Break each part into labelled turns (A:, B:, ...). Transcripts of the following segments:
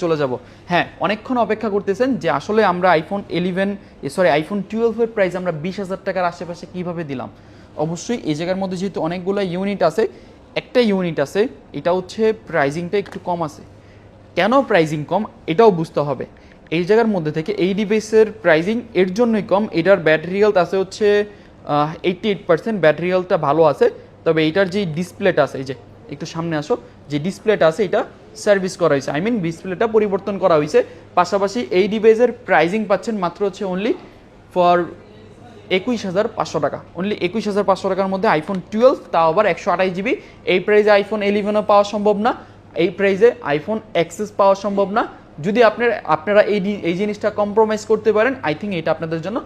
A: চলে যাব। হ্যাঁ, অনেকক্ষণ অপেক্ষা করতেছেন যে আসলে আমরা আইফোন 12 এর প্রাইস আমরা 20,000 টাকার আশেপাশে কিভাবে দিলাম। অবশ্যই এই জায়গার মধ্যে যেহেতু অনেকগুলো ইউনিট আছে, একটা ইউনিট আছে এটা হচ্ছে প্রাইজিংটা একটু কম আছে। কেন প্রাইজিং কম এটাও বুঝতে হবে। এই জায়গার মধ্যে থেকে এই ডিভাইসের প্রাইজিং এর জন্যই কম, এটার ব্যাটারি হেলথ আছে হচ্ছে 88%, ব্যাটারি হেলথটা ভালো আছে। তবে এইটার যে ডিসপ্লেটা আছে, এই যে একটু সামনে আসো, যে ডিসপ্লেটা আছে এটা সার্ভিস করা হয়েছে, ডিসপ্লেটা পরিবর্তন করা হয়েছে। পাশাপাশি এই ডিভাইসের প্রাইজিং পাচ্ছেন মাত্র হচ্ছে অনলি ফর 21,500 টাকা। অনলি 21,500 টাকার মধ্যে আইফোন 12, তাও আবার 128 GB। এই প্রাইসে আইফোন 11ও পাওয়া সম্ভব না, এই প্রাইসে আইফোন এক্সেস পাওয়া সম্ভব না। যদি আপনারা এই জিনিসটা কম্প্রোমাইজ করতে পারেন, আই থিঙ্ক এটা আপনাদের জন্য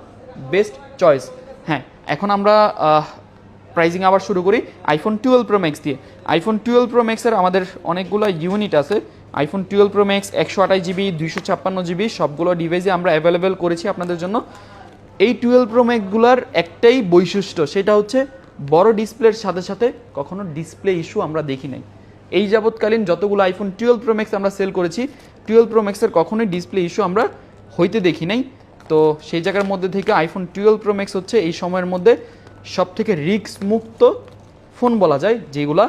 A: বেস্ট চয়েস। হ্যাঁ, এখন আমরা প্রাইজিং আবার শুরু করি আইফোন 12 প্রো ম্যাক্স দিয়ে। আইফোন 12 প্রো ম্যাক্সের আমাদের অনেকগুলো ইউনিট আছে। IPhone 12 pro max 128 GB, 256 GB সবগুলো ডিভাইসে আমরা অ্যাভেলেবেল করেছি আপনাদের জন্য। এই 12 প্রো ম্যাক্সগুলোর একটাই বৈশিষ্ট্য, সেটা হচ্ছে বড় ডিসপ্লের সাথে সাথে কখনো ডিসপ্লে ইস্যু আমরা দেখি নাই। এই যাবৎকালীন যতগুলো আইফোন 12 প্রো ম্যাক্স আমরা সেল করেছি, 12 প্রো ম্যাক্সের কখনোই ডিসপ্লে ইস্যু আমরা হইতে দেখি নাই। তো সেই জায়গার মধ্যে থেকে আইফোন 12 প্রো ম্যাক্স হচ্ছে এই সময়ের মধ্যে সব থেকে রিস্ক মুক্ত ফোন বলা যায়, যেগুলা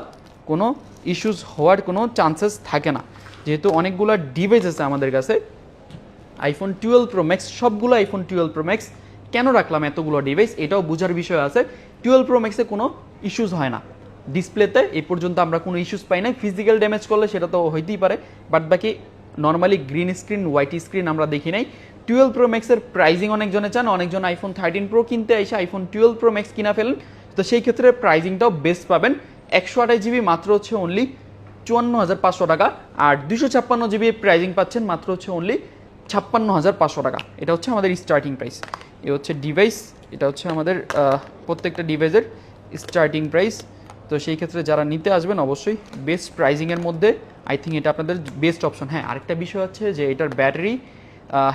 A: কোনো ইস্যুস হওয়ার কোনো চান্সেস থাকে না। যেহেতু অনেকগুলো ডিভাইস আছে আমাদের কাছে আইফোন 12 প্রো ম্যাক্স, সবগুলো আইফোন 12 প্রো ম্যাক্স কেন রাখলাম এতগুলো ডিভাইস, এটাও বোঝার বিষয় আছে। 12 প্রো ম্যাক্সে কোনো ইস্যুস হয় না, ডিসপ্লেতে এই পর্যন্ত আমরা কোনো ইস্যুস পাই না। ফিজিক্যাল ড্যামেজ করলে সেটা তো হইতেই পারে, বাট বাকি normally green screen, white screen আমরা দেখি নাই। 12 প্রো ম্যাক্সের প্রাইজিং অনেকজনে চান, অনেকজন আইফোন 13 প্রো কিনতে এসে আইফোন 12 প্রো ম্যাক্স কিনা ফেলেন। তো সেই ক্ষেত্রে প্রাইজিংটাও বেস্ট পাবেন। 128 GB মাত্র হচ্ছে অনলি 54,500 টাকা, আর 256 GB প্রাইজিং পাচ্ছেন মাত্র হচ্ছে অনলি 56,500 টাকা। এটা হচ্ছে আমাদের স্টার্টিং প্রাইস। এ হচ্ছে ডিভাইস, এটা হচ্ছে আমাদের প্রত্যেকটা ডিভাইসের স্টার্টিং প্রাইস। তো সেই ক্ষেত্রে যারা নিতে আসবেন অবশ্যই বেস্ট প্রাইজিংয়ের মধ্যে আই থিঙ্ক এটা আপনাদের বেস্ট অপশন। হ্যাঁ, আরেকটা বিষয় হচ্ছে যে এটার ব্যাটারি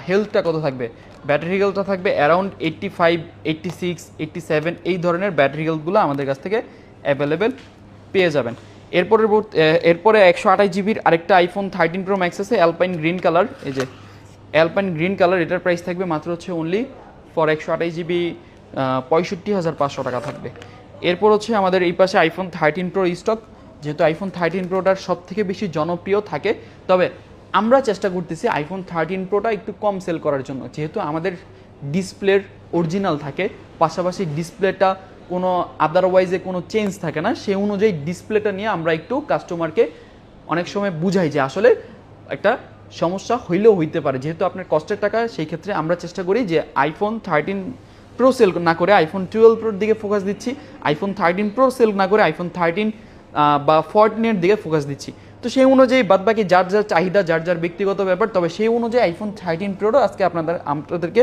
A: হেলথটা কত থাকবে। ব্যাটারি হেলথটা থাকবে অ্যারাউন্ড 85, 86, 87 এই ধরনের ব্যাটারি হেলথগুলো আমাদের কাছ থেকে অ্যাভেলেবেল পেয়ে যাবেন। এরপরে 128 GB আরেকটা আইফোন 13 প্রো ম্যাক্স আছে, অ্যালপাইন গ্রিন কালার। এই যে অ্যালপাইন গ্রিন কালার, এটার প্রাইস থাকবে মাত্র হচ্ছে অনলি ফর 128 GB 65,500 টাকা থাকবে। এরপর হচ্ছে আমাদের এই পাশে আইফোন 13 প্রো স্টক। যেহেতু আইফোন 13 প্রোটার সব থেকে বেশি জনপ্রিয় থাকে, তবে আমরা চেষ্টা করতেছি আইফোন 13 প্রোটা একটু কম সেল করার জন্য। যেহেতু আমাদের ডিসপ্লের অরিজিনাল থাকে, পাশাপাশি ডিসপ্লেটা কোনো আদারওয়াইজে কোনো চেঞ্জ থাকে না, সেই অনুযায়ী ডিসপ্লেটা নিয়ে আমরা একটু কাস্টমারকে অনেক সময় বুঝাই যে আসলে একটা সমস্যা হইলেও হইতে পারে। যেহেতু আপনার কষ্টের টাকা, সেই ক্ষেত্রে আমরা চেষ্টা করি যে আইফোন 13 প্রো সেল না করে আইফোন 12 প্রোর দিকে ফোকাস দিচ্ছি, আইফোন 13 প্রো সেল না করে আইফোন 13 বা 14 দিকে ফোকাস দিচ্ছি। তো সেই অনুযায়ী বাদবাকি যার যার চাহিদা, যার যার ব্যক্তিগত ব্যাপার, তবে সেই অনুযায়ী আইফোন 13 প্রোরও আজকে আপনাদেরকে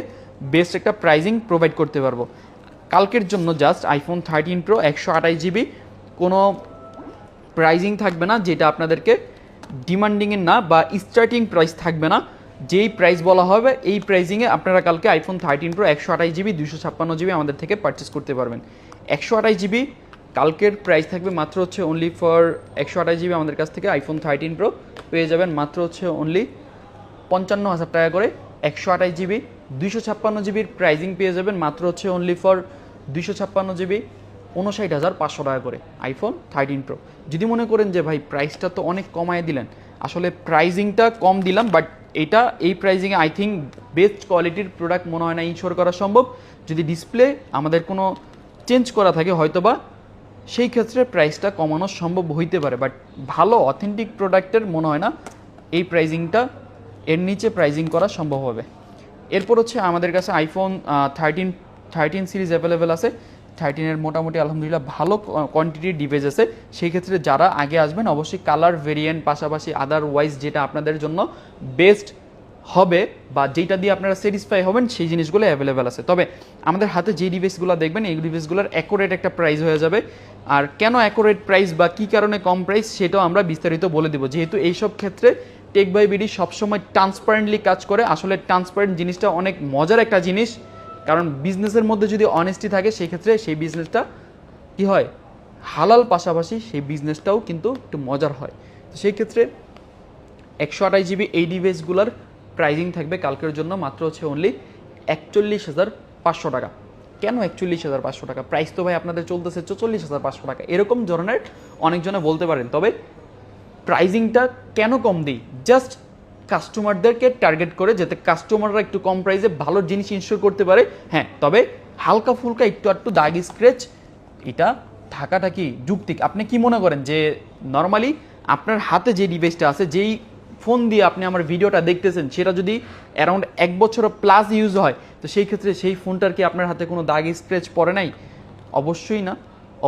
A: বেস্ট একটা প্রাইজিং প্রোভাইড করতে পারবো। কালকের জন্য জাস্ট আইফোন 13 প্রো 128 GB, কোনো প্রাইজিং থাকবে না যেটা আপনাদেরকে ডিমান্ডিংয়ের না, বা স্টার্টিং প্রাইস থাকবে না। যেই প্রাইস বলা হবে এই প্রাইজিংয়ে আপনারা কালকে আইফোন 13 প্রো 128 GB 256 GB আমাদের থেকে পারচেস করতে পারবেন। 128 GB কালকের প্রাইস থাকবে মাত্র হচ্ছে অনলি ফর 128 GB আমাদের কাছ থেকে আইফোন 13 প্রো পেয়ে যাবেন মাত্র হচ্ছে অনলি 55,000 টাকা করে। 128 GB 256 GBর প্রাইজিং পেয়ে যাবেন মাত্র হচ্ছে অনলি ফর 256 GB 59,500 টাকা করে আইফোন 13 প্রো। যদি মনে করেন যে ভাই প্রাইসটা তো অনেক কমায় দিলেন, আসলে প্রাইজিংটা কম দিলাম, বাট এই প্রাইজিংয়ে আই থিঙ্ক বেস্ট কোয়ালিটির প্রোডাক্ট মনে হয় না ইনশোর করা সম্ভব। যদি ডিসপ্লে আমাদের কোনো চেঞ্জ করা থাকে হয়তোবা সেই ক্ষেত্রে প্রাইসটা কমানো সম্ভব হইতে পারে, বাট ভালো অথেন্টিক প্রোডাক্টের মনে হয় না এই প্রাইজিংটা এর নিচে প্রাইজিং করা সম্ভব হবে। এরপর হচ্ছে আমাদের কাছে আইফোন 13 সিরিজ অ্যাভেলেবেল আছে। 13-এর মোটামুটি আলহামদুলিল্লাহ ভালো কোয়ান্টিটির ডিভাইস আছে। সেই ক্ষেত্রে যারা আগে আসবেন অবশ্যই কালার ভেরিয়েন্ট, পাশাপাশি আদারওয়াইজ যেটা আপনাদের জন্য বেস্ট হবে বা যেটা দিয়ে আপনারা স্যাটিসফাই হবেন সেই জিনিসগুলো অ্যাভেলেবেল আছে। তবে আমাদের হাতে যে ডিভাইসগুলো দেখবেন এই ডিভাইসগুলোর অ্যাকুরেট একটা প্রাইস হয়ে যাবে। আর কেন অ্যাকুরেট প্রাইস বা কী কারণে কম প্রাইস সেটাও আমরা বিস্তারিত বলে দেবো। যেহেতু এইসব ক্ষেত্রে টেক বাই বিডি সবসময় ট্রান্সপারেন্টলি কাজ করে। আসলে ট্রান্সপারেন্ট জিনিসটা অনেক মজার একটা জিনিস, কারণ বিজনেসের মধ্যে যদি অনেস্টি থাকে সেই ক্ষেত্রে সেই বিজনেসটা কী হয়, হালাল, পাশাপাশি সেই বিজনেসটাও কিন্তু একটু মজার হয়। তো সেই ক্ষেত্রে 128 GB এই ডিভাইসগুলোর প্রাইজিং থাকবে কালকের জন্য মাত্র হচ্ছে অনলি 41,500 টাকা। কেন 41,500 টাকা? প্রাইস তো ভাই আপনাদের চলতেছে 44,500 টাকা। এরকম ধরনের অনেকজনে বলতে পারেন, তবে প্রাইজিংটা কেন কম দিই? জাস্ট কাস্টমারদেরকে টার্গেট করে, যাতে কাস্টমাররা একটু কম প্রাইসে ভালো জিনিস ইনস্টল করতে পারে। হ্যাঁ, তবে হালকা ফুলকা একটু দাগ স্ক্র্যাচ এটা থাকাটা কি যুক্তিক? আপনি কি মনে করেন যে নর্মালি আপনার হাতে যে ডিভাইসটা আছে, যেই ফোন দিয়ে আপনি আমার ভিডিওটা দেখতেছেন, সেটা যদি অ্যারাউন্ড 1 বছর প্লাস ইউজ হয়, তো সেই ক্ষেত্রে সেই ফোনটার কি আপনার হাতে কোনো দাগ স্ক্র্যাচ পড়ে নাই? অবশ্যই না,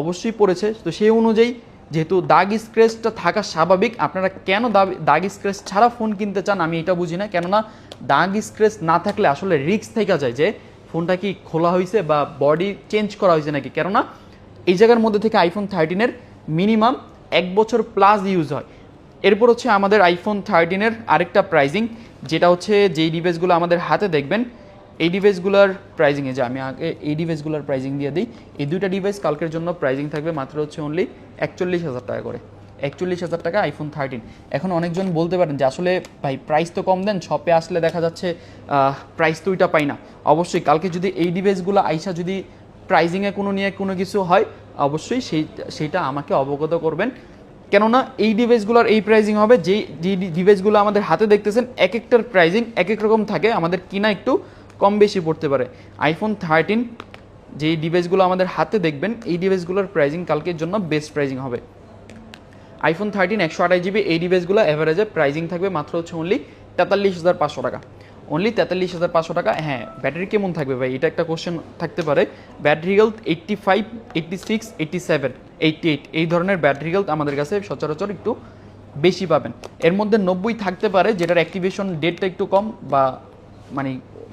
A: অবশ্যই পড়েছে। তো সেই অনুযায়ী যেহেতু দাগ স্ক্র্যাচটা থাকা স্বাভাবিক, আপনারা কেন দাগ স্ক্র্যাচ ছাড়া ফোন কিনতে চান আমি এটা বুঝি না। কেননা দাগ স্ক্র্যাচ না থাকলে আসলে রিস্ক থেকে যায় যে ফোনটা কি খোলা হয়েছে বা বডি চেঞ্জ করা হয়েছে নাকি। কেননা এই জায়গার মধ্যে থেকে আইফোন 13-এর মিনিমাম 1 বছর প্লাস ইউজ হয়। এরপর হচ্ছে আমাদের আইফোন 13-এর আরেকটা প্রাইজিং, যেটা হচ্ছে যেই ডিভাইসগুলো আমাদের হাতে দেখবেন, এই ডিভাইসগুলোর প্রাইজিংয়ে যে আমি আগে এই ডিভাইসগুলোর প্রাইজিং দিয়ে দিই। এই দুইটা ডিভাইস কালকের জন্য প্রাইজিং থাকবে মাত্র হচ্ছে অনলি 41,000 টাকা করে। 41,000 টাকা আইফোন 13। এখন অনেকজন বলতে পারেন যে আসলে ভাই প্রাইস তো কম দেন, শপে আসলে দেখা যাচ্ছে প্রাইস তো ওইটা পাই না। অবশ্যই কালকে যদি এই ডিভাইসগুলো আইসা যদি প্রাইজিংয়ে কোনো কিছু হয়, অবশ্যই সেইটা আমাকে অবগত করবেন। কেননা এই ডিভাইসগুলোর এই প্রাইজিং হবে, যে ডিভাইসগুলো আমাদের হাতে দেখতেছেন এক একটার প্রাইজিং এক এক রকম থাকে, আমাদের কিনা একটু কম বেশি পড়তে পারে। আইফোন 13 যেই ডিভাইসগুলো আমাদের হাতে দেখবেন, এই ডিভাইসগুলোর প্রাইজিং কালকের জন্য বেস্ট প্রাইজিং হবে। আইফোন 13 128 GB এই ডিভাইসগুলো অ্যাভারেজে প্রাইজিং থাকবে মাত্র হচ্ছে অনলি 43,500 টাকা। অনলি 43,500 টাকা। হ্যাঁ, ব্যাটারি কেমন থাকবে ভাই, এটা একটা কোশ্চেন থাকতে পারে। ব্যাটারি হেলথ 85, 86, 87, 88 এই ধরনের ব্যাটারি হেলথ আমাদের কাছে সচরাচর একটু বেশি পাবেন। এর মধ্যে 90 থাকতে পারে, যেটার অ্যাক্টিভেশন ডেটটা একটু কম বা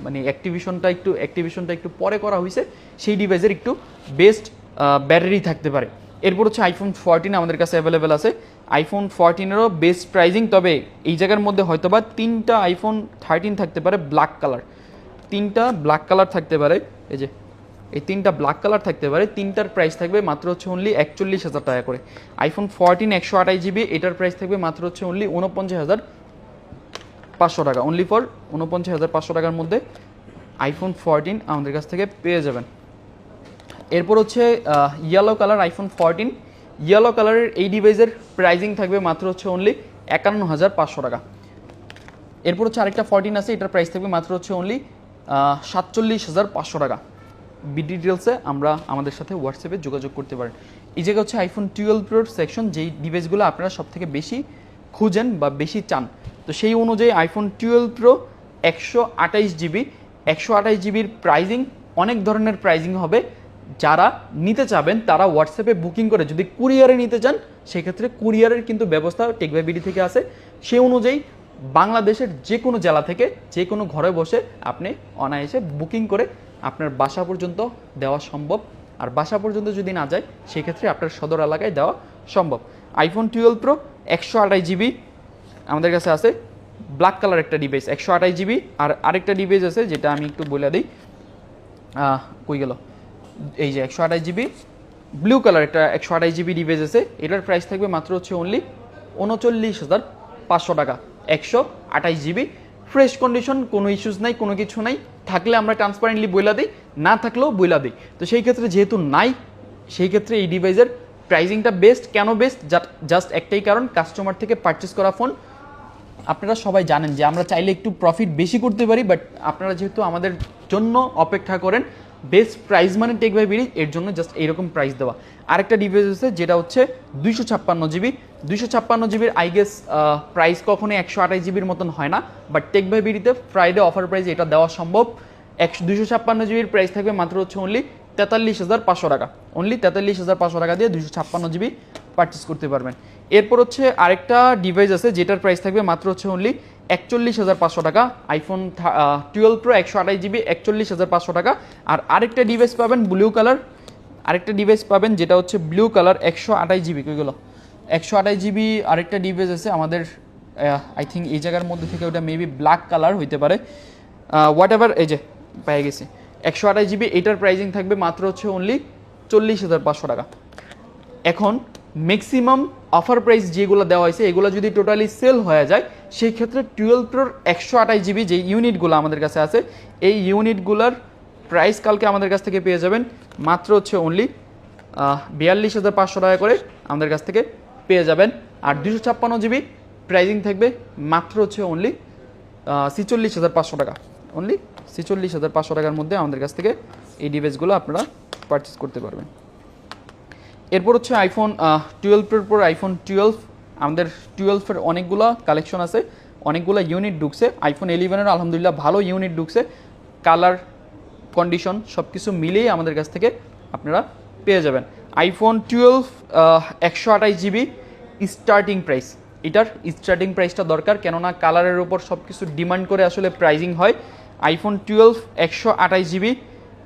A: মানে অ্যাক্টিভেশনটা একটু পরে করা হয়েছে, সেই ডিভাইসের একটু বেস্ট ব্যাটারি থাকতে পারে। এরপর হচ্ছে আইফোন 14 আমাদের কাছে অ্যাভেলেবেল আছে। আইফোন 14-এরও বেস্ট প্রাইজিং, তবে এই জায়গার মধ্যে হয়তোবা 3টা আইফোন 13 থাকতে পারে ব্ল্যাক কালার। 3টা ব্ল্যাক কালার থাকতে পারে, এই যে এই 3টা ব্ল্যাক কালার থাকতে পারে। 3টার প্রাইস থাকবে মাত্র হচ্ছে অনলি 41,000 টাকা করে। আইফোন 14 128 GB এটার প্রাইস থাকবে মাত্র হচ্ছে অনলি 49,500 টাকা। অনলি ফর 49,500 টাকার মধ্যে আইফোন 14 আমাদের কাছ থেকে পেয়ে যাবেন। এরপর হচ্ছে ইয়েলো কালার আইফোন 14। ইয়েলো কালারের এই ডিভাইসের প্রাইজিং থাকবে মাত্র হচ্ছে অনলি 51,500 টাকা। এরপর হচ্ছে আরেকটা 14 আছে, এটার প্রাইস থাকবে মাত্র হচ্ছে অনলি 47,500 টাকা। ডিটেলসে আমাদের সাথে হোয়াটসঅ্যাপে যোগাযোগ করতে পারেন। এই জায়গা হচ্ছে আইফোন 12 প্রোর সেকশন, যেই ডিভাইসগুলো আপনারা সব থেকে বেশি খুঁজেন বা বেশি চান। তো সেই অনুযায়ী আইফোন 12 প্রো 128 GB 128 GBর প্রাইজিং অনেক ধরনের প্রাইজিং হবে। যারা নিতে চাবেন তারা হোয়াটসঅ্যাপে বুকিং করে, যদি কুরিয়ারে নিতে চান সেক্ষেত্রে কুরিয়ারের কিন্তু ব্যবস্থা টেকবাইবিডি থেকে আছে। সেই অনুযায়ী বাংলাদেশের যে কোনো জেলা থেকে যে কোনো ঘরে বসে আপনি অনায়াসে বুকিং করে আপনার বাসা পর্যন্ত দেওয়া সম্ভব। আর বাসা পর্যন্ত যদি না যায় সেক্ষেত্রে আপনার সদর এলাকায় দেওয়া সম্ভব। আইফোন 12 প্রো 128 GB আমাদের কাছে আছে। ব্ল্যাক কালার একটা ডিভাইস 128 GB, আর আরেকটা ডিভাইস আছে যেটা আমি একটু বলে দিই, কই গেল, এই যে 128 GB ব্লু কালার একটা 128 GB ডিভাইস আছে। এটার প্রাইস থাকবে মাত্র হচ্ছে অনলি 39,500 টাকা। 128 GB ফ্রেশ কন্ডিশন, কোনো ইস্যুস নাই, কোনো কিছু নাই। থাকলে আমরা ট্রান্সপারেন্টলি বইলা দিই, না থাকলেও বইলা দিই। তো সেই ক্ষেত্রে যেহেতু নাই, সেই ক্ষেত্রে এই ডিভাইসের প্রাইজিংটা বেস্ট। কেন বেস্ট? জাস্ট একটাই কারণ, কাস্টমার থেকে পারচেস করা ফোন। আপনারা সবাই জানেন যে আমরা চাইলে একটু প্রফিট বেশি করতে পারি, বাট আপনারা যেহেতু আমাদের জন্য অপেক্ষা করেন, বেস্ট প্রাইস মানে টেকবাইবিডি, এর জন্য জাস্ট এইরকম প্রাইস দেওয়া। আরেকটা ডিভাইস আছে যেটা হচ্ছে 256 GB। 256 GBর আই গেস প্রাইস কখনোই 128 GBর মতন হয় না, বাট টেকবাইবিডিতে ফ্রাইডে অফার প্রাইস এটা দেওয়া সম্ভব। 256 GBর প্রাইস থাকবে মাত্র হচ্ছে অনলি 43,500 টাকা। অনলি 43,500 টাকা দিয়ে 256 GB পারচেস করতে পারবেন। এরপর হচ্ছে আরেকটা ডিভাইস আছে যেটার প্রাইস থাকবে মাত্র হচ্ছে অনলি 41,500 টাকা। আইফোন 12 প্রো 128 GB 41,500 টাকা। আর আরেকটা ডিভাইস পাবেন ব্লু কালার, আরেকটা ডিভাইস পাবেন যেটা হচ্ছে ব্লু কালার 128 GB। কইগুলো 128 GB আরেকটা ডিভাইস আছে আমাদের, আই থিঙ্ক এই জায়গার মধ্যে থেকে ওটা মেবি ব্ল্যাক কালার হইতে পারে, হোয়াট এভার, এই যে পেয়ে গেছি 128 GB। এটার প্রাইজিং থাকবে মাত্র হচ্ছে অনলি 40,500 টাকা। এখন ম্যাক্সিমাম অফার প্রাইস যেগুলো দেওয়া হয়েছে এগুলো যদি টোটালি সেল হয়ে যায় সেই ক্ষেত্রে 12 প্রোর 128 GB যে ইউনিটগুলো আমাদের কাছে আছে এই ইউনিটগুলোর প্রাইস কালকে আমাদের কাছ থেকে পেয়ে যাবেন মাত্র হচ্ছে অনলি 42,500 টাকা করে আমাদের কাছ থেকে পেয়ে যাবেন। আর 256 GB প্রাইজিং থাকবে মাত্র হচ্ছে অনলি 46,500 টাকা, অনলি 46,500 টাকার মধ্যে আমাদের কাছ থেকে এই ডিভাইসগুলো আপনারা পারচেস করতে পারবেন। এরপর হচ্ছে আইফোন 12 প্রোর পর আইফোন 12 আমাদের 12-এর অনেকগুলো কালেকশন আছে, অনেকগুলো ইউনিট ঢুকছে। আইফোন 11-এর আলহামদুলিল্লাহ ভালো ইউনিট ঢুকছে, কালার কন্ডিশন সব কিছু মিলিয়ে আমাদের কাছ থেকে আপনারা পেয়ে যাবেন। আইফোন 12 128 GB স্টার্টিং প্রাইস, এটার স্টার্টিং প্রাইসটা দরকার, কেননা কালারের উপর সব কিছু ডিমান্ড করে আসলে প্রাইজিং হয়। আইফোন 12 128 GB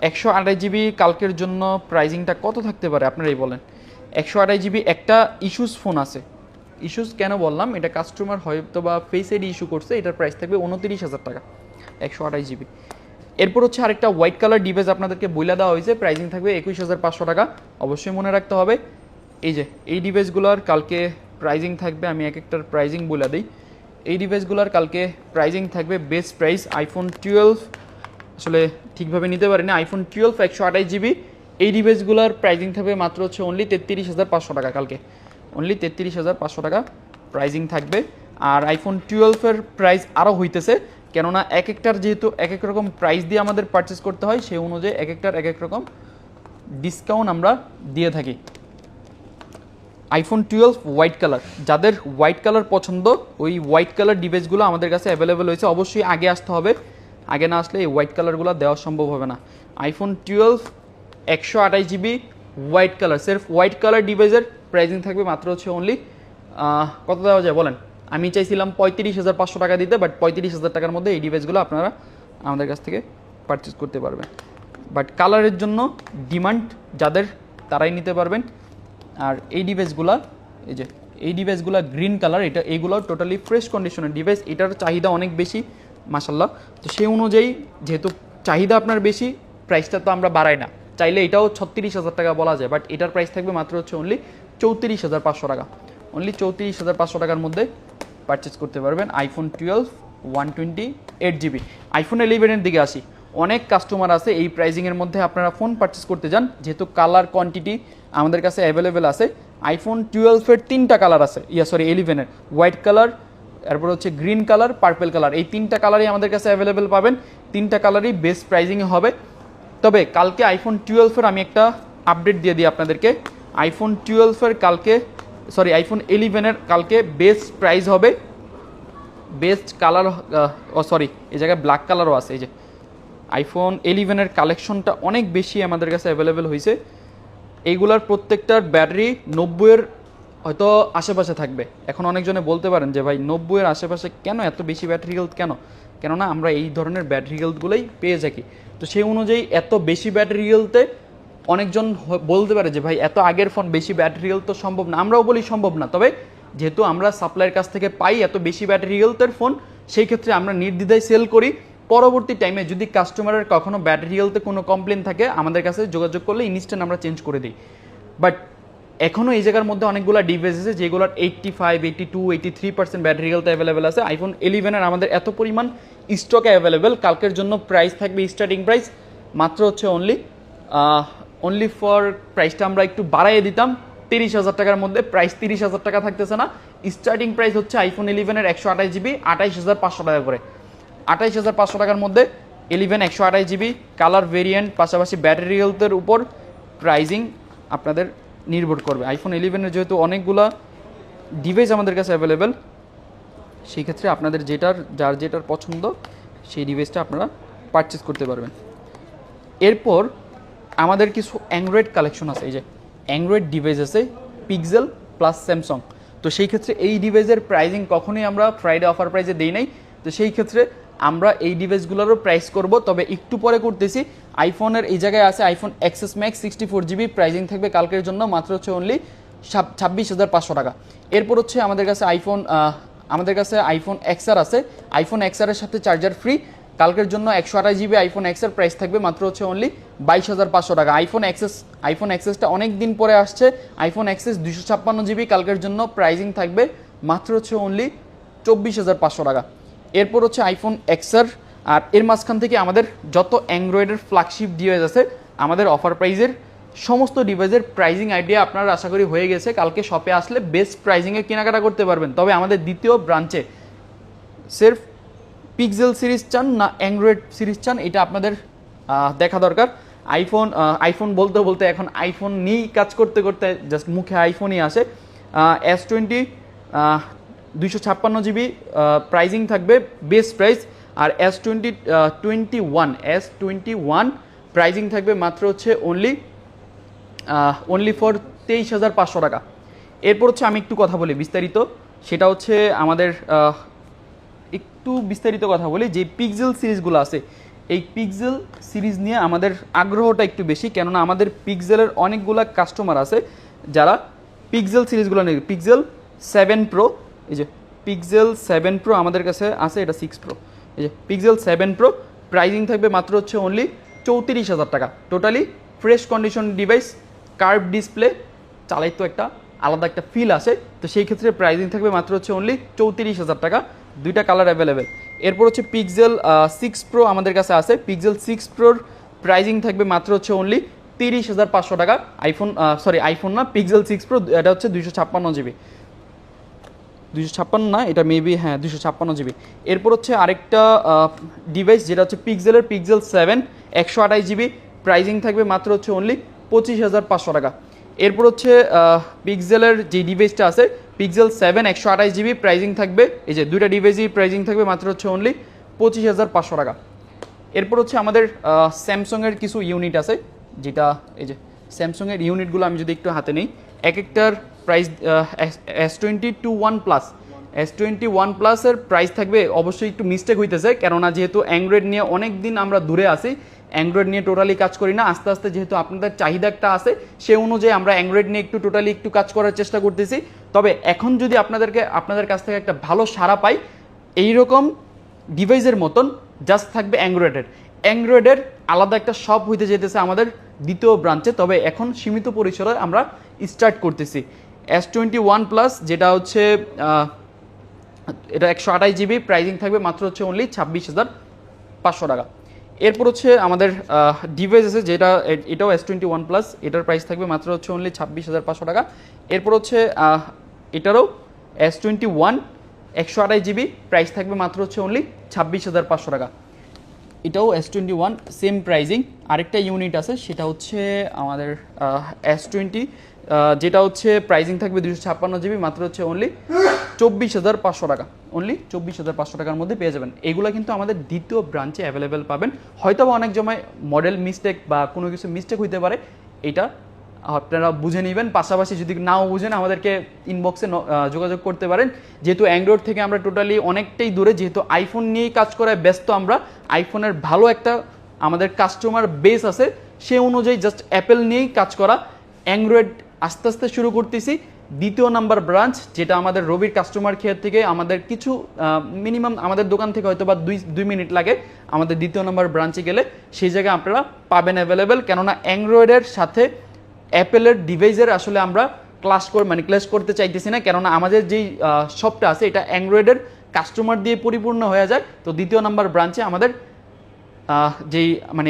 A: 128 GB কালকের জন্য প্রাইজিংটা কত থাকতে পারে আপনারাই বলেন। 128 GB একটা ইস্যুস ফোন আছে, ইস্যুস কেন বললাম, এটা কাস্টমার হয়তো বা ফেস আইডি ইস্যু করছে, এটার প্রাইস থাকবে 29,000 টাকা 128 GB। এরপর হচ্ছে আরেকটা হোয়াইট কালার ডিভাইস আপনাদেরকে বইলা দেওয়া হয়েছে, প্রাইজিং থাকবে 21,500 টাকা। অবশ্যই মনে রাখতে হবে এই যে এই ডিভাইসগুলোর কালকে প্রাইজিং থাকবে, আমি এক একটার প্রাইজিং বলে দিই। এই ডিভাইসগুলোর কালকে প্রাইজিং থাকবে বেস্ট প্রাইস আইফোন 12 আসলে ঠিকভাবে নিতে পারি না, আইফোন 12 128 GB এই ডিভাইসগুলোর প্রাইজিং থাকবে মাত্র হচ্ছে অনলি 33,500 টাকা, কালকে অনলি 33,500 টাকা প্রাইজিং থাকবে। আর আইফোন 12-এর প্রাইস আরও হইতেছে, কেননা এক একটার যেহেতু এক এক রকম প্রাইস দিয়ে আমাদের পারচেস করতে হয়, সেই অনুযায়ী এক একটার এক এক রকম ডিসকাউন্ট আমরা দিয়ে থাকি। আইফোন 12 হোয়াইট কালার, যাদের হোয়াইট কালার পছন্দ ওই হোয়াইট কালার ডিভাইসগুলো আমাদের কাছে অ্যাভেলেবেল হয়েছে, অবশ্যই আগে আসতে হবে, আগে না আসলে এই হোয়াইট কালারগুলো দেওয়া সম্ভব হবে না। আইফোন 12 128 GB হোয়াইট কালার, সির্ফ হোয়াইট কালার ডিভাইসের প্রাইজিং থাকবে মাত্র হচ্ছে অনলি কত দেওয়া যায় বলেন, আমি চাইছিলাম 35,500 টাকা দিতে, বাট 35,000 টাকার মধ্যে এই ডিভাইসগুলো আপনারা আমাদের কাছ থেকে পারচেস করতে পারবেন। বাট কালারের জন্য ডিমান্ড যাদের তারাই নিতে পারবেন। আর এই ডিভাইসগুলো এই যে এই ডিভাইসগুলো গ্রিন কালার, এটা এইগুলো টোটালি ফ্রেশ কন্ডিশনের ডিভাইস, এটার চাহিদা অনেক বেশি মাশাল্লাহ। তো সেই অনুযায়ী যেহেতু চাহিদা আপনার বেশি, প্রাইসটা তো আমরা বাড়াই না, চাইলে এটাও 36,000 টাকা বলা যায়, বাট এটার প্রাইস থাকবে মাত্র হচ্ছে অনলি 34,500 টাকা, অনলি 34,500 টাকার মধ্যে পারচেস করতে পারবেন আইফোন 12 128 GB। আইফোন 11-এর দিকে আসি, অনেক কাস্টমার আছে এই প্রাইজিংয়ের মধ্যে আপনারা ফোন পারচেস করতে যান, যেহেতু কালার কোয়ান্টিটি আমাদের কাছে অ্যাভেলেবেল আছে। আইফোন 12-এর 3টা কালার আছে, 11-এর হোয়াইট কালার, এরপর হচ্ছে গ্রিন কালার, পার্পেল কালার, এই 3টা কালারই আমাদের কাছে অ্যাভেলেবেল পাবেন, 3টা কালারই বেস্ট প্রাইজিংয়ে হবে। তবে কালকে আইফোন 12-এর আমি একটা আপডেট দিয়ে দিই আপনাদেরকে, আইফোন 12-এর কালকে আইফোন 11-এর কালকে বেস্ট প্রাইস হবে, বেস্ট কালার এই জায়গায় ব্ল্যাক কালারও আছে। এই যে আইফোন 11-এর কালেকশনটা অনেক বেশি আমাদের কাছে অ্যাভেলেবেল হয়েছে, এইগুলার প্রত্যেকটার ব্যাটারি 90-এর হয়তো আশেপাশে থাকবে। এখন অনেকজনে বলতে পারেন যে ভাই 90-এর আশেপাশে কেন, এত বেশি ব্যাটারি হেলথ কেন, কেননা আমরা এই ধরনের ব্যাটারি হেলথগুলোই পেয়ে থাকি। তো সেই অনুযায়ী এত বেশি ব্যাটারি হেলথে অনেকজন বলতে পারে যে ভাই এত আগের ফোন বেশি ব্যাটারি হেলথ তো সম্ভব না, আমরাও বলি সম্ভব না, তবে যেহেতু আমরা সাপ্লাইয়ের কাছ থেকে পাই এত বেশি ব্যাটারি হেলথের ফোন, সেই ক্ষেত্রে আমরা নির্দ্বিধায় সেল করি। পরবর্তী টাইমে যদি কাস্টমারের কখনো ব্যাটারি হেলথে কোনো কমপ্লেন থাকে আমাদের কাছে যোগাযোগ করলে ইনস্ট্যান্ট আমরা চেঞ্জ করে দিই। বাট এখনও এই জায়গার মধ্যে অনেকগুলো ডিভাইস আছে যেগুলোর 85, 82, 83% ব্যাটারি হেলথ অ্যাভেলেবেল আছে। আইফোন 11-এর আমাদের এত পরিমাণ স্টকে অ্যাভেলেবেল, কালকের জন্য প্রাইস থাকবে স্টার্টিং প্রাইস মাত্র হচ্ছে অনলি ফর প্রাইসটা আমরা একটু বাড়াইয়ে দিতাম 30,000 টাকার মধ্যে, প্রাইস 30,000 টাকা থাকতেছে না, স্টার্টিং প্রাইস হচ্ছে আইফোন 11-এর 128 GB 28,500 টাকা করে, 28,500 টাকার মধ্যে 11 128 GB কালার ভেরিয়েন্ট, পাশাপাশি ব্যাটারি হেলথের উপর প্রাইজিং আপনাদের নির্ভর করবে। আইফোন 11-এর যেহেতু অনেকগুলা ডিভাইস আমাদের কাছে অ্যাভেলেবেল, সেই ক্ষেত্রে আপনাদের যার যেটার পছন্দ সেই ডিভাইসটা আপনারা পারচেস করতে পারবেন। এরপর আমাদের কিছু অ্যান্ড্রয়েড কালেকশন আছে, এই যে অ্যান্ড্রয়েড ডিভাইস আছে পিক্সেল প্লাস স্যামসাং। তো সেই ক্ষেত্রে এই ডিভাইসের প্রাইজিং কখনোই আমরা ফ্রাইডে অফার প্রাইসে দেই নাই, তো সেই ক্ষেত্রে আমরা এই ডিভাইসগুলোরও প্রাইস করব, তবে একটু পরে করতেছি। আইফোনের এই জায়গায় আছে iPhone XS Max 64 GB, pricing থাকবে কালকের জন্য মাত্র হচ্ছে অনলি 26,500 টাকা। এরপর হচ্ছে আমাদের কাছে আইফোন XR আছে, আইফোন XR এর সাথে চার্জার ফ্রি, কালকের জন্য 128GB আইফোন এক্সের প্রাইস থাকবে মাত্র হচ্ছে অনলি 22,500 টাকা। আইফোন এক্সেসটা অনেক দিন পরে আসছে, আইফোন এক্সেস 256GB কালকের জন্য প্রাইজিং থাকবে মাত্র হচ্ছে অনলি 24,500 টাকা। এরপর হচ্ছে আইফোন এক্সের, আর এর মাঝখান থেকে আমাদের যত অ্যান্ড্রয়েডের ফ্ল্যাগশিপ ডিভাইস আছে আমাদের অফার প্রাইজের সমস্ত ডিভাইসের প্রাইজিং আইডিয়া আপনারা আশা করি হয়ে গেছে। কালকে শপে আসলে বেস্ট প্রাইজিংয়ে কেনাকাটা করতে পারবেন। তবে আমাদের দ্বিতীয় ব্রাঞ্চে সির্ফ পিক্সেল সিরিজ চান না অ্যান্ড্রয়েড সিরিজ চান এটা আপনাদের দেখা দরকার। আইফোন বলতে বলতে এখন আইফোন নিয়েই কাজ করতে করতে জাস্ট মুখে আইফোনই আসে। S20 256GB প্রাইজিং থাকবে বেস্ট প্রাইস, আর S21 প্রাইজিং থাকবে মাত্র হচ্ছে অনলি ফর 23,500 টাকা। এরপর হচ্ছে আমি একটু কথা বলি বিস্তারিত, সেটা হচ্ছে আমাদের একটু বিস্তারিত কথা বলি যে পিক্সেল সিরিজগুলো আছে, এই পিক্সেল সিরিজ নিয়ে আমাদের আগ্রহটা একটু বেশি, কেননা আমাদের পিক্সেলের অনেকগুলো কাস্টমার আছে যারা পিক্সেল সিরিজগুলো নিয়ে, পিক্সেল 7 প্রো, এই যে পিক্সেল 7 প্রো আমাদের কাছে আছে, এটা 6 প্রো, এই যে পিক্সেল 7 প্রো প্রাইজিং থাকবে মাত্র হচ্ছে অনলি 34,000 টাকা। Totally fresh condition device, curve display, চালাই তো একটা আলাদা একটা ফিল আসে, তো সেই ক্ষেত্রে প্রাইজিং থাকবে মাত্র হচ্ছে অনলি 34,000 টাকা। দুইটা কালার অ্যাভেলেবেল। এরপর হচ্ছে পিক্সেল 6 প্রো আমাদের কাছে আছে, পিক্সেল 6 প্রোর প্রাইজিং থাকবে মাত্র হচ্ছে অনলি 30,500 টাকা। আইফোন না, পিক্সেল 6 প্রো, এটা হচ্ছে 256GB, 256 না, এটা মেবি, হ্যাঁ 256GB। এরপর হচ্ছে আরেকটা ডিভাইস যেটা হচ্ছে পিক্সেল 7 128GB প্রাইজিং থাকবে মাত্র হচ্ছে অনলি 25,500 টাকা। এরপর হচ্ছে পিক্সেলের যে ডিভাইসটা আছে পিক্সেল 7 128GB প্রাইজিং থাকবে, এই যে দুইটা ডিভাইসই প্রাইজিং থাকবে মাত্র হচ্ছে অনলি 25,500 টাকা। এরপর হচ্ছে আমাদের স্যামসাংয়ের কিছু ইউনিট আছে, যেটা এই যে স্যামসাংয়ের ইউনিটগুলো আমি যদি একটু হাতে নিই, এক একটার প্রাইস S21 প্লাসের প্রাইস থাকবে, অবশ্যই একটু মিস্টেক হইতেছে, কেননা যেহেতু অ্যান্ড্রয়েড নিয়ে অনেক দিন আমরা দূরে আছি, অ্যান্ড্রয়েড নিয়ে টোটালি কাজ করি না, আস্তে আস্তে যেহেতু আপনাদের চাহিদা একটা আছে সে অনুযায়ী আমরা অ্যান্ড্রয়েড নিয়ে টোটালি একটু কাজ করার চেষ্টা করতেছি। তবে এখন যদি আপনাদের কাছ থেকে একটা ভালো সাড়া পাই, এইরকম ডিভাইসের মতন জাস্ট থাকবে অ্যান্ড্রয়েডের আলাদা একটা শপ হইতে যেতেছে আমাদের দ্বিতীয় ব্রাঞ্চে, তবে এখন সীমিত পরিসরে আমরা স্টার্ট করতেছি। S21 প্লাস যেটা হচ্ছে এটা 128GB প্রাইজিং থাকবে মাত্র হচ্ছে অনলি 26,500 টাকা। এরপর হচ্ছে আমাদের ডিভাইস আছে যেটা এটাও S21 প্লাস, এটার প্রাইস থাকবে মাত্র হচ্ছে অনলি 26,500 টাকা। এরপর হচ্ছে এটারও S21 128GB প্রাইস থাকবে মাত্র হচ্ছে অনলি 26,500 টাকা। এটাও S21 সেম প্রাইজিং। আরেকটা ইউনিট আছে সেটা হচ্ছে আমাদের S20 যেটা হচ্ছে প্রাইজিং থাকবে 256GB মাত্র হচ্ছে অনলি 24,500 টাকা, অনলি 24,500 টাকার মধ্যে পেয়ে যাবেন। এগুলো কিন্তু আমাদের দ্বিতীয় ব্রাঞ্চে অ্যাভেলেবেল পাবেন। হয়তো বা অনেক সময় মডেল মিস্টেক বা কোনো কিছু মিস্টেক হইতে পারে, এটা আপনারা বুঝে নেবেন। পাশাপাশি যদি নাও বুঝেন আমাদেরকে ইনবক্সে যোগাযোগ করতে পারেন। যেহেতু অ্যান্ড্রয়েড থেকে আমরা টোটালি অনেকটাই দূরে, যেহেতু আইফোন নিয়েই কাজ করায় ব্যস্ত আমরা, আইফোনের ভালো একটা আমাদের কাস্টমার বেস আছে, সে অনুযায়ী জাস্ট অ্যাপেল নিয়েই কাজ করা। অ্যান্ড্রয়েড আস্তে আস্তে শুরু করতেছি। দ্বিতীয় নাম্বার ব্রাঞ্চ যেটা আমাদের রবির কাস্টমার কেয়ার থেকে আমাদের কিছু মিনিমাম আমাদের দোকান থেকে হয়তো বা 2 মিনিট লাগে আমাদের দ্বিতীয় নাম্বার ব্রাঞ্চে গেলে, সেই জায়গায় আপনারা পাবেন অ্যাভেলেবেল। কেননা অ্যান্ড্রয়েডের সাথে অ্যাপেলের ডিভাইসের আসলে আমরা ক্লাস করতে চাইতেছি না, কেননা আমাদের যেই শপটা আছে এটা অ্যান্ড্রয়েডের কাস্টমার দিয়ে পরিপূর্ণ হয়ে যায়। তো দ্বিতীয় নাম্বার ব্রাঞ্চে আমাদের যেই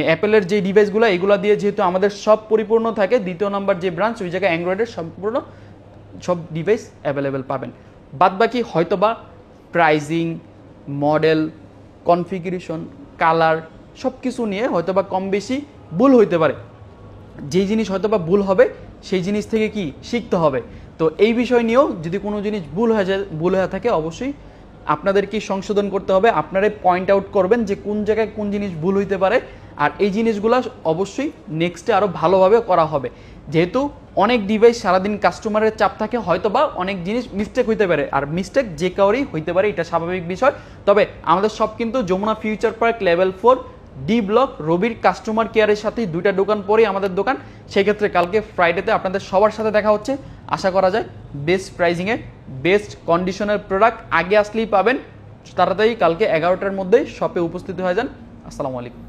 A: অ্যাপেলের যে ডিভাইসগুলো এগুলো দিয়ে যেহেতু আমাদের সব পরিপূর্ণ থাকে, দ্বিতীয় নাম্বার যে ব্রাঞ্চ ওই জায়গায় অ্যান্ড্রয়েডের সম্পূর্ণ সব ডিভাইস অ্যাভেলেবেল পাবেন। বাদবাকি হয়তোবা প্রাইজিং, মডেল, কনফিগারেশন, কালার সব কিছু নিয়ে হয়তোবা কম বেশি ভুল হইতে পারে। যেই জিনিস হয়তোবা ভুল হবে সেই জিনিস থেকে কি শিখতে হবে। তো এই বিষয় নিয়েও যদি কোনো জিনিস ভুল হয়ে থাকে অবশ্যই আপনাদেরকে সংশোধন করতে হবে। আপনারাই পয়েন্ট আউট করবেন যে কোন জায়গায় কোন জিনিস ভুল হইতে পারে, আর এই জিনিসগুলো অবশ্যই নেক্সটে আরও ভালোভাবে করা হবে। যেহেতু অনেক ডিভাইস সারাদিন কাস্টমারের চাপ থাকে, হয়তোবা অনেক জিনিস মিস্টেক হইতে পারে, আর মিস্টেক যে কাউরই হইতে পারে, এটা স্বাভাবিক বিষয়। তবে আমাদের সব কিন্তু Jamuna future park level 4 D block রবির কাস্টমার কেয়ারের সাথেই, দুইটা দোকান পরেই আমাদের দোকান। সেক্ষেত্রে কালকে ফ্রাইডেতে আপনাদের সবার সাথে দেখা হচ্ছে। আশা করা যায় বেস্ট প্রাইজিংয়ে বেস্ট কন্ডিশনের প্রোডাক্ট আগে আসলেই পাবেন, তাড়াতাড়ি কালকে 11টার মধ্যে শপে উপস্থিত হয়ে যান। আসসালামু আলাইকুম।